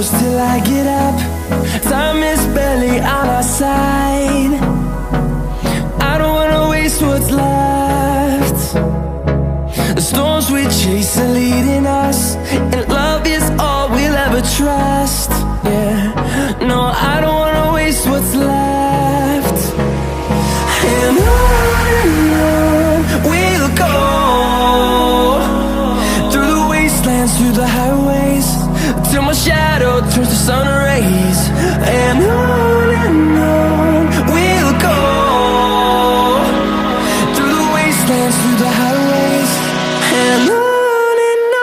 close till I get up. Time is barely on our side. I don't wanna waste what's left. The storms we chase are leading us, and love is all we'll ever trust. Yeah, no, I don't wanna waste what's left. And on we'll go, through the wastelands, through the highways, till my shadow turns to sun rays. And on we'll go, through the wastelands, through the highways, and on we'll go.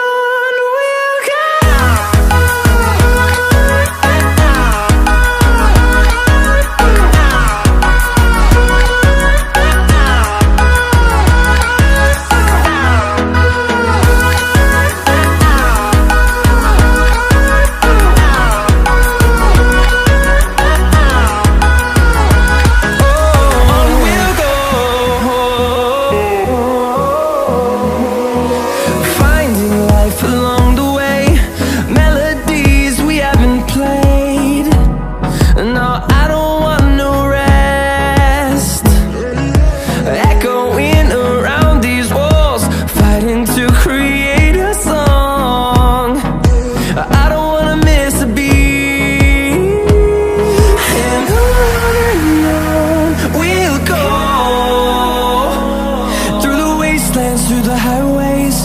Through the highways,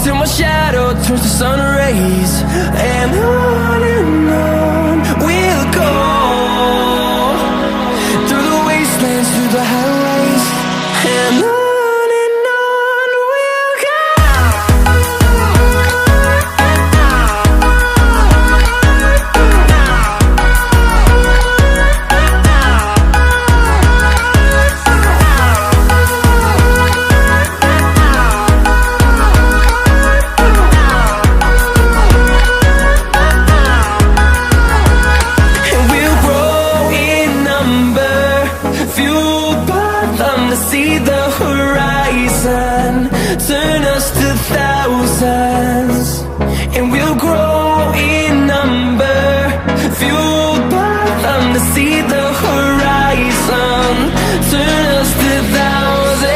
till my shadow turns to sun rays. And on we'll go, through the wastelands, through the highways, and on we'll go. To see the horizon turn us to thousands, and we'll grow in number, fueled by them. To see the horizon turn us to thousands,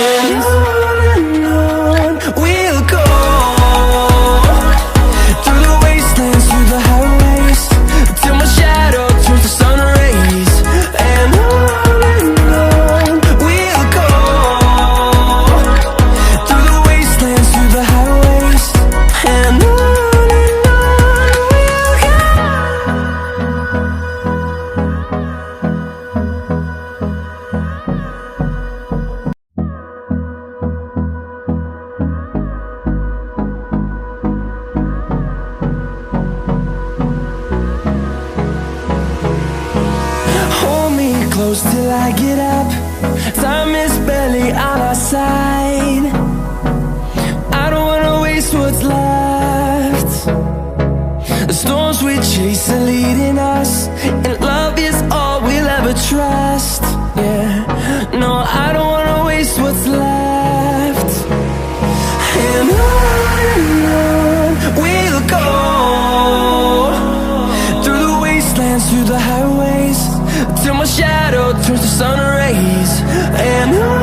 and on we'll go, through the wastelands, through the highways, till my shadow turns to sun rays. And close till I get up. Time is barely on our side. I don't wanna waste what's left. The storms we chase are leading us, and love is all we'll ever trust. Yeah, no, I don't wanna waste what's left. And on we'll go, through the wastelands, through the highways, till my shadow turns to sun rays. And on